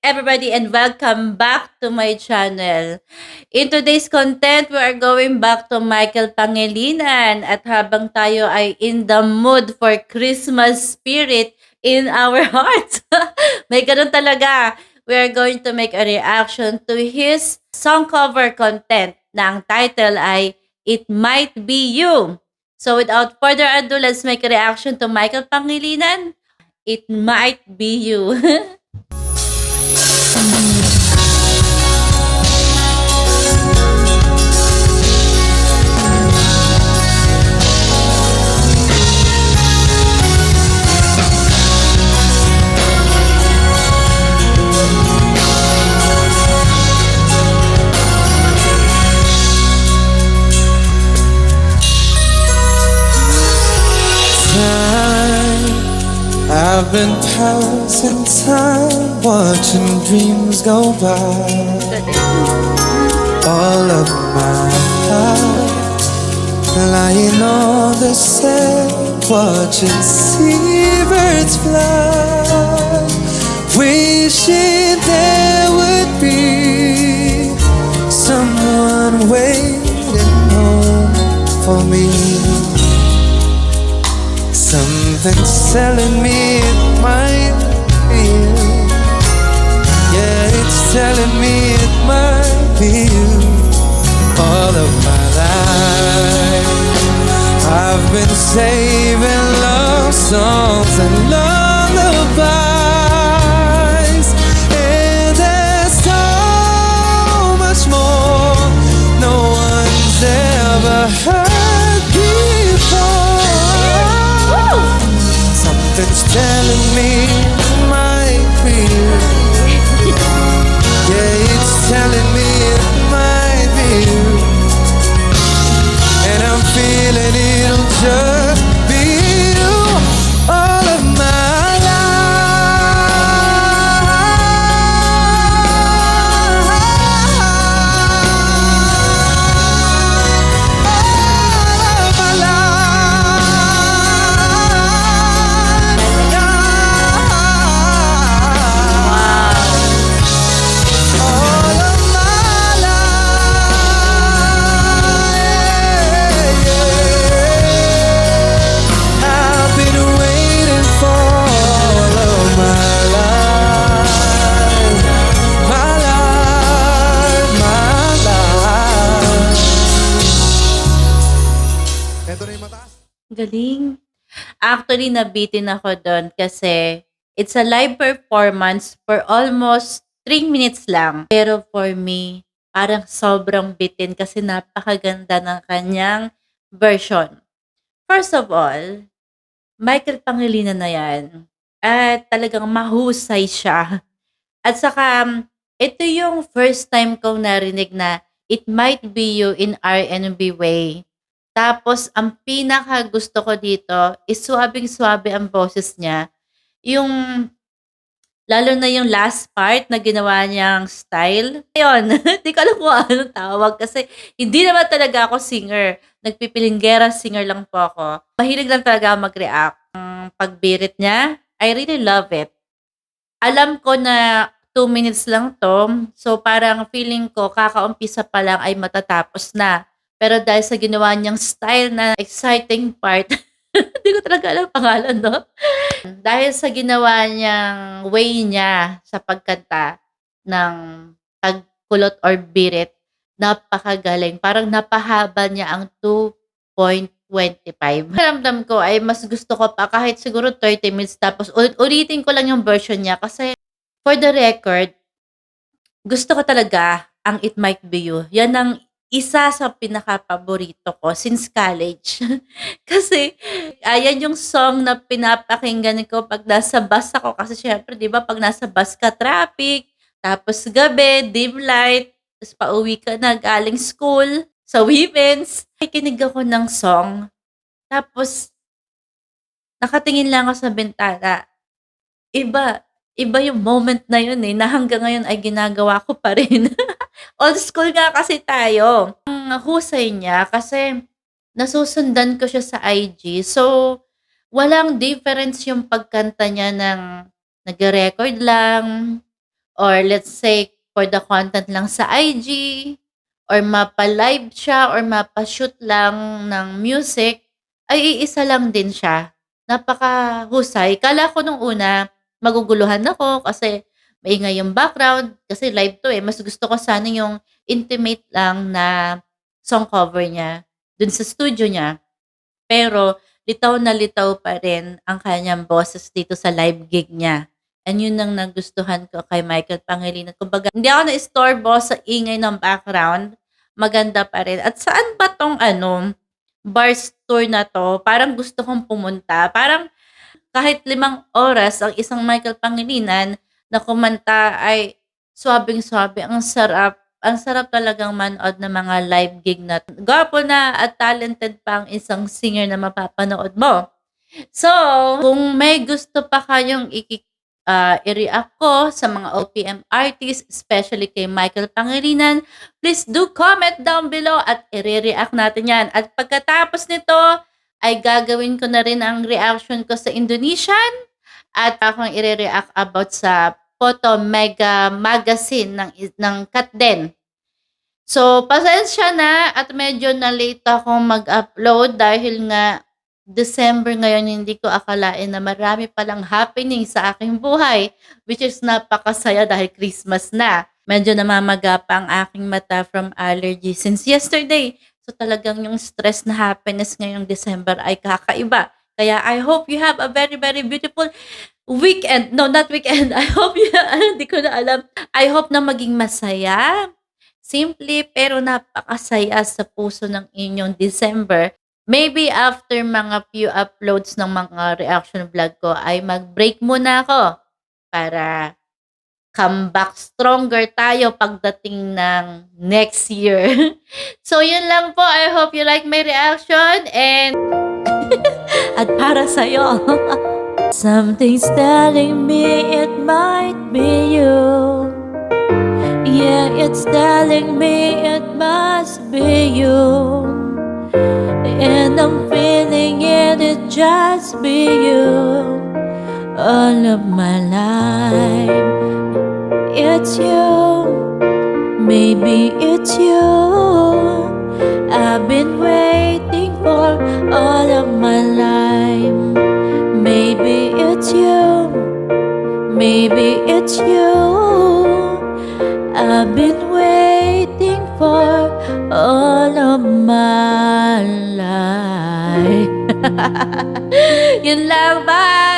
everybody, and welcome back to my channel. In today's content, we are going back to Michael Pangilinan at habang tayo ay in the mood for Christmas spirit in our hearts. May ganun talaga. We are going to make a reaction to his song cover content na ang title ay It Might Be You. So without further ado, let's make a reaction to Michael Pangilinan. It Might Be You. I've been passing time, watching dreams go by. All of my life, lying on the sand, watching seabirds fly, wishing there would be someone waiting home for me. Something's telling me it might be you. Yeah, it's telling me it might be you. All of my life I've been saving love songs and lullabies, and there's so much more no one's ever heard before. Something's telling me it might be you. Yeah, it's telling me it might be you. And I'm feeling it'll just be you all of my Galing. Actually, nabitin ako doon kasi it's a live performance for almost 3 minutes lang. Pero for me, parang sobrang bitin kasi napakaganda ng kanyang version. First of all, Michael Pangilinan na yan. At talagang mahusay siya. At saka, ito yung first time kong narinig na It Might Be You in R&B way. Tapos, ang pinaka gusto ko dito is suwabing-suwabe ang boses niya. Yung, lalo na yung last part na ginawa niyang style. Ayun, di ko alam kung anong tawag kasi hindi naman talaga ako singer. Nagpipilinggera singer lang po ako. Mahilig lang talaga ako mag-react. Ang pagbirit niya, I really love it. Alam ko na 2 minutes lang 'to, so parang feeling ko kakaumpisa pa lang ay matatapos na. Pero dahil sa ginawa niyang style na exciting part, hindi ko talaga alam pangalan 'no? Dahil sa ginawa niyang way niya sa pagkanta ng pagkulot or birit, napakagaling. Parang napahaba niya ang 2.25. Pakiramdam ko ay mas gusto ko pa kahit siguro 30 minutes tapos ulitin ko lang yung version niya kasi for the record, gusto ko talaga ang It Might Be You. Yan ang isa sa pinakapaborito ko since college. Kasi, ayan yung song na pinapakinggan ko 'pag nasa bus ako kasi siyempre 'di ba 'pag nasa bus ka traffic, tapos gabi, dim light, ta's pauwi ka na galing school, sa women's, nakikinig ako ng song, tapos nakatingin lang ako sa bintana. Iba, iba yung moment na yun, eh, na hanggang ngayon ay ginagawa ko pa rin. Old school nga kasi tayo. Ang husay niya kasi nasusundan ko siya sa IG. So, walang difference yung pagkanta niya ng nagre-record lang, or let's say for the content lang sa IG or mapa-live siya or mapa-shoot lang ng music, ay iisa lang din siya. Napakahusay. Akala ko nung una maguguluhan ako kasi maingay yung background kasi live 'to, eh. Mas gusto ko sana yung intimate lang na song cover niya dun sa studio niya. Pero litaw na litaw pa rin ang kanyang boses dito sa live gig niya. And yun ang nagustuhan ko kay Michael Pangilinan. Kumbaga, hindi ako naistorbo sa ingay ng background. Maganda pa rin. At saan ba tong bars tour na to? Parang gusto kong pumunta. Parang kahit 5 oras ang isang Michael Pangilinan na kumanta ay swabeng-swabe. Ang sarap talagang manood ng mga live gig na gwapo na at talented pa ang isang singer na mapapanood mo. So, kung may gusto pa kayong i-react ko sa mga OPM artists, especially kay Michael Pangilinan, please do comment down below at i-react natin yan. At pagkatapos nito, ay gagawin ko na rin ang reaction ko sa Indonesian at akong i-react about sa Photo Mega Magazine ng Katden. So, pasensya na at medyo na-late akong mag-upload dahil nga December ngayon, hindi ko akalain na marami palang happening sa aking buhay, which is napakasaya dahil Christmas na. Medyo namamaga pa ang aking mata from allergy since yesterday. So talagang yung stress na happiness ngayong December ay kakaiba. Kaya I hope you have a very, very beautiful weekend. No, not weekend. I hope hindi ko na alam. I hope na maging masaya. Simple pero napakasaya sa puso ng inyong December. Maybe after mga few uploads ng mga reaction vlog ko ay mag-break muna ako para come back stronger tayo pagdating ng next year. So yun lang po. I hope you like my reaction and at para sa'yo. Something's telling me it might be you. Yeah, it's telling me it must be you. And I'm feeling it just be you. All of my life, it's you. Maybe it's you. I've been waiting for all of my life. Maybe it's you. Maybe it's you. I've been waiting for all of my life. Yun lang, bye!